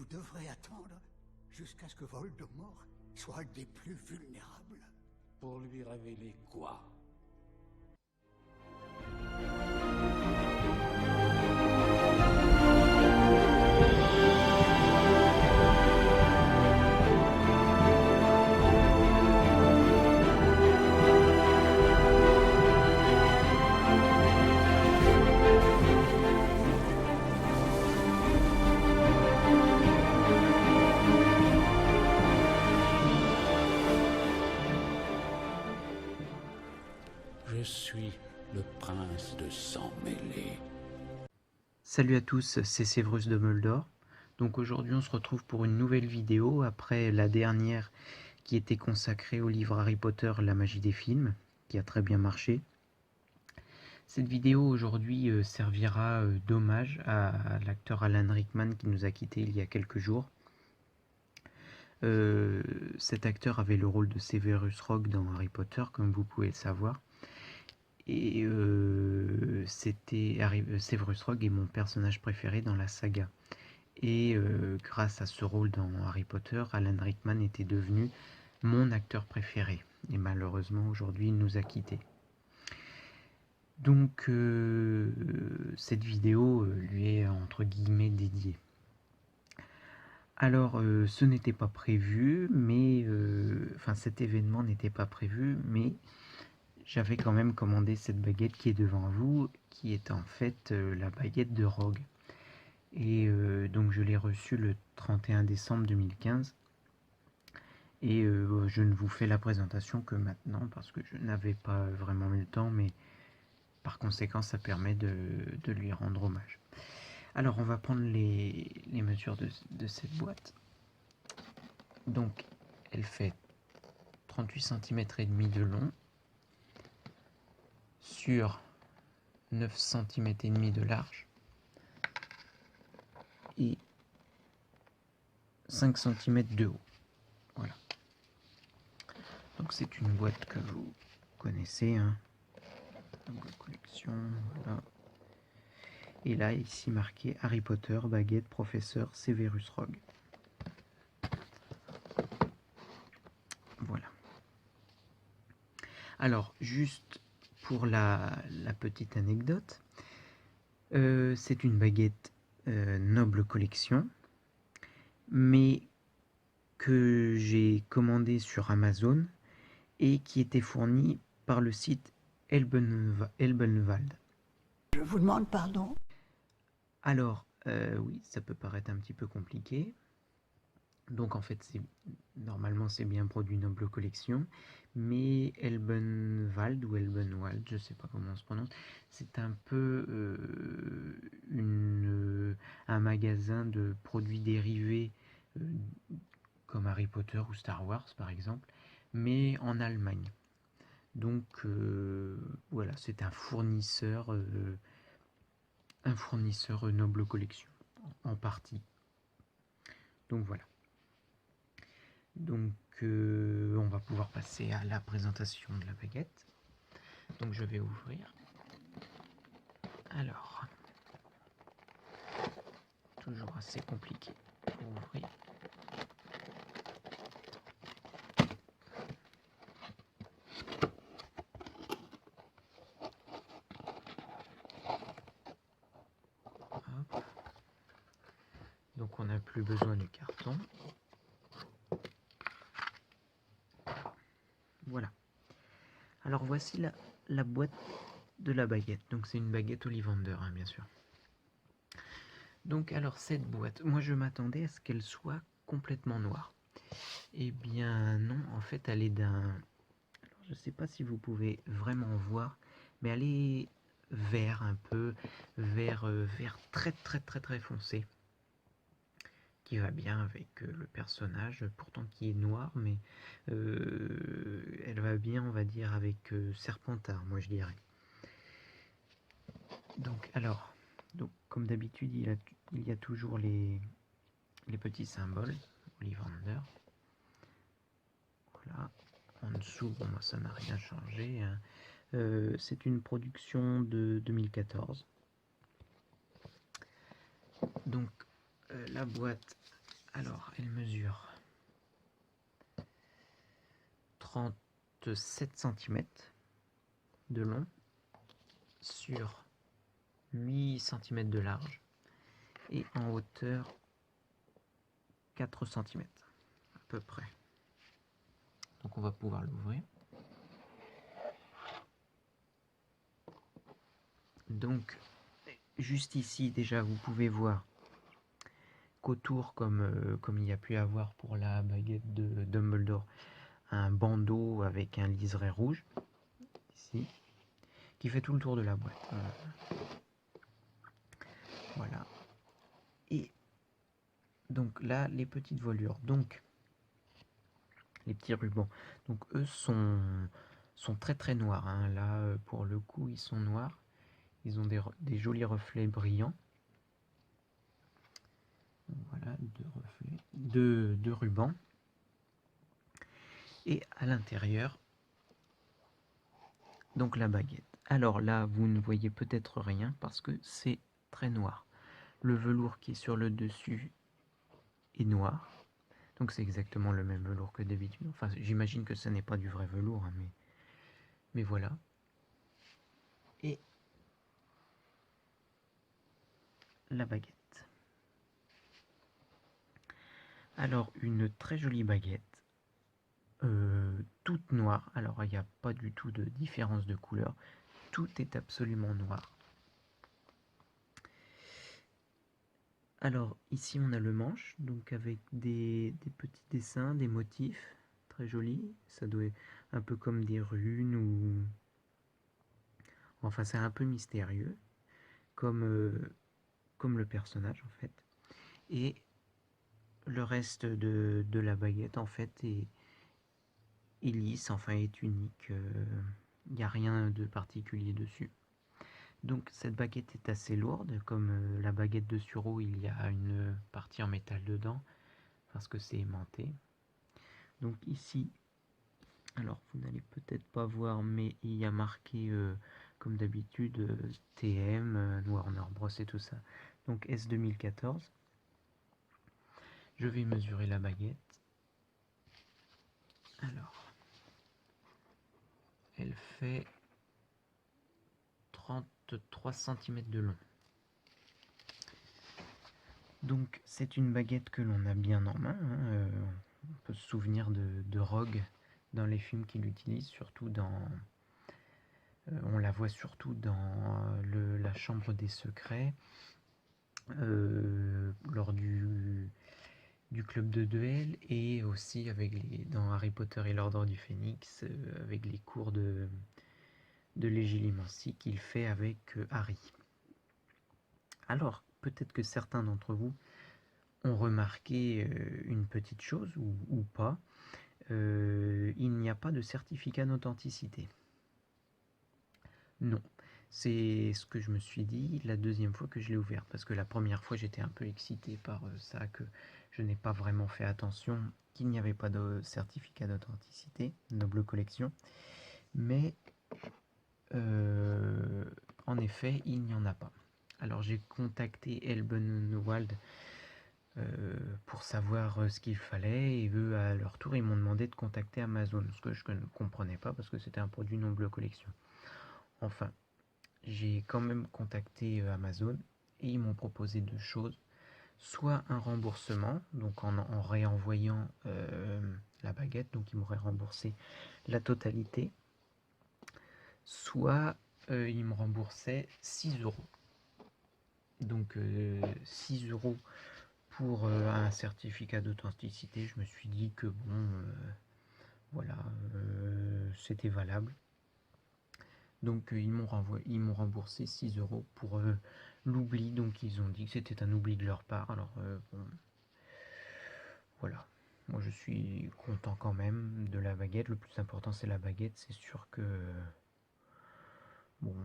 devrez attendre jusqu'à ce que Voldemort soit des plus vulnérables. Pour lui révéler quoi? Je suis le prince de sang mêlé. Salut à tous, c'est Séverus Dumbledore. Donc aujourd'hui on se retrouve pour une nouvelle vidéo après la dernière qui était consacrée au livre Harry Potter, la magie des films, qui a très bien marché. Cette vidéo aujourd'hui servira d'hommage à l'acteur Alan Rickman qui nous a quittés il y a quelques jours. Cet acteur avait le rôle de Severus Rogue dans Harry Potter, comme vous pouvez le savoir. Et Severus Rogue est mon personnage préféré dans la saga. Et grâce à ce rôle dans Harry Potter, Alan Rickman était devenu mon acteur préféré. Et malheureusement, aujourd'hui, il nous a quittés. Donc, cette vidéo lui est entre guillemets dédiée. Alors, ce n'était pas prévu, mais... Enfin, cet événement n'était pas prévu, mais... J'avais quand même commandé cette baguette qui est devant vous, qui est en fait la baguette de Rogue. Et donc je l'ai reçue le 31 décembre 2015. Et je ne vous fais la présentation que maintenant parce que je n'avais pas vraiment eu le temps, mais par conséquent ça permet de lui rendre hommage. Alors on va prendre les mesures de cette boîte. Donc elle fait 38 cm et demi de long sur 9 cm et demi de large et 5 cm de haut. Voilà. Donc c'est une boîte que vous connaissez, hein. La collection, voilà. Et là, ici marqué Harry Potter, baguette, professeur Severus Rogue. Voilà. Alors, juste pour la petite anecdote, c'est une baguette noble collection, mais que j'ai commandée sur Amazon et qui était fournie par le site Elbenwald. Je vous demande pardon. Alors, oui, ça peut paraître un petit peu compliqué. Donc en fait, normalement c'est bien produit Noble Collection, mais Elbenwald ou Elbenwald, je sais pas comment on se prononce, c'est un peu un magasin de produits dérivés comme Harry Potter ou Star Wars par exemple, mais en Allemagne. Donc voilà, c'est un fournisseur Noble Collection en partie. Donc voilà. Donc on va pouvoir passer à la présentation de la baguette. Donc je vais ouvrir. Alors, toujours assez compliqué pour ouvrir. Hop. Donc on n'a plus besoin du carton. Voilà. Alors voici la boîte de la baguette. Donc c'est une baguette Ollivander, hein, bien sûr. Donc alors cette boîte, moi je m'attendais à ce qu'elle soit complètement noire. Eh bien non, en fait elle est d'un... Alors, je ne sais pas si vous pouvez vraiment voir, mais elle est vert un peu, vert très très très très foncé. Qui va bien avec le personnage, pourtant qui est noir, mais elle va bien, on va dire, avec Serpentard, moi je dirais. Donc alors, donc, comme d'habitude, il y a toujours les petits symboles, Ollivander. Voilà. En dessous, bon, moi, ça n'a rien changé, hein. C'est une production de 2014. Donc, la boîte Alors, elle mesure 37 cm de long sur 8 cm de large et en hauteur 4 cm à peu près. Donc on va pouvoir l'ouvrir. Donc juste ici déjà vous pouvez voir qu'autour, comme il y a pu avoir pour la baguette de Dumbledore, un bandeau avec un liseré rouge ici qui fait tout le tour de la boîte. Voilà. Et donc là les petites voilures, donc les petits rubans, donc eux sont très très noirs, hein. Là pour le coup ils sont noirs, ils ont des jolis reflets brillants. Voilà, deux rubans. Et à l'intérieur, donc la baguette. Alors là, vous ne voyez peut-être rien parce que c'est très noir. Le velours qui est sur le dessus est noir. Donc c'est exactement le même velours que d'habitude. Enfin, j'imagine que ce n'est pas du vrai velours, hein, mais voilà. Et la baguette. Alors, une très jolie baguette. Toute noire. Alors, il n'y a pas du tout de différence de couleur. Tout est absolument noir. Alors ici on a le manche, donc avec des petits dessins, des motifs très jolis. Ça doit être un peu comme des runes ou... Enfin c'est un peu mystérieux, comme le personnage en fait. Et le reste de la baguette en fait est lisse, enfin est unique. Il n'y a rien de particulier dessus. Donc cette baguette est assez lourde, comme la baguette de Suro, il y a une partie en métal dedans, parce que c'est aimanté. Donc ici, alors vous n'allez peut-être pas voir, mais il y a marqué, comme d'habitude, TM, Warner Bros et tout ça. Donc S2014. Je vais mesurer la baguette. Alors, elle fait 33 cm de long. Donc c'est une baguette que l'on a bien en main, hein. On peut se souvenir de Rogue dans les films qu'il utilise, surtout dans... on la voit surtout dans la chambre des secrets, lors du club de duel, et aussi dans Harry Potter et l'Ordre du Phénix, avec les cours de légilimancie qu'il fait avec Harry. Alors, peut-être que certains d'entre vous ont remarqué une petite chose, ou pas. Il n'y a pas de certificat d'authenticité. Non. C'est ce que je me suis dit la deuxième fois que je l'ai ouvert, parce que la première fois j'étais un peu excité par ça, que je n'ai pas vraiment fait attention qu'il n'y avait pas de certificat d'authenticité, Noble Collection, mais en effet il n'y en a pas. Alors j'ai contacté Elbenwald pour savoir ce qu'il fallait, et eux à leur tour ils m'ont demandé de contacter Amazon, ce que je ne comprenais pas parce que c'était un produit Noble Collection. Enfin, j'ai quand même contacté Amazon et ils m'ont proposé deux choses. Soit un remboursement, donc en réenvoyant la baguette, donc ils m'auraient remboursé la totalité. Soit ils me remboursaient 6 €. Donc 6 € pour un certificat d'authenticité. Je me suis dit que bon, voilà, c'était valable. Donc ils m'ont remboursé 6 € pour l'oubli. Donc ils ont dit que c'était un oubli de leur part. Alors bon, voilà. Moi je suis content quand même de la baguette. Le plus important c'est la baguette. C'est sûr que bon,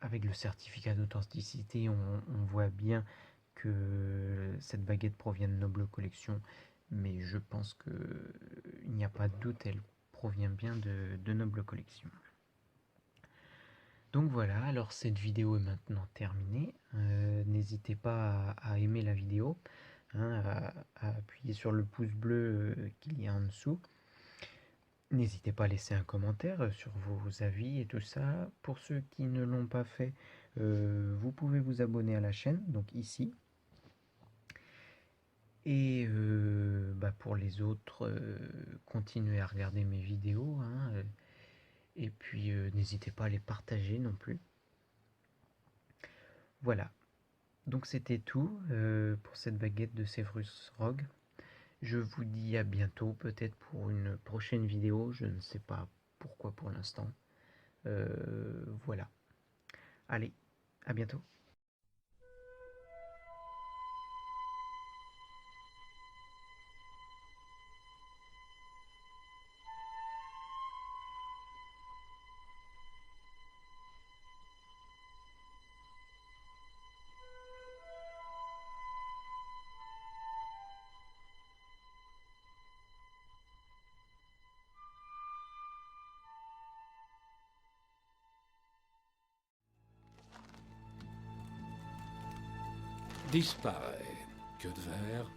avec le certificat d'authenticité, on voit bien que cette baguette provient de Noble Collection. Mais je pense qu'il n'y a pas de doute, elle provient bien de Noble Collection. Donc voilà, alors cette vidéo est maintenant terminée. N'hésitez pas à aimer la vidéo, hein, à appuyer sur le pouce bleu qu'il y a en dessous. N'hésitez pas à laisser un commentaire sur vos avis et tout ça. Pour ceux qui ne l'ont pas fait, vous pouvez vous abonner à la chaîne, donc ici. Et pour les autres, continuez à regarder mes vidéos, hein, et puis n'hésitez pas à les partager non plus. Voilà, donc c'était tout pour cette baguette de Severus Rogue. Je vous dis à bientôt, peut-être pour une prochaine vidéo, je ne sais pas pourquoi pour l'instant. Voilà. Allez, à bientôt. Disparaît. Que de verre.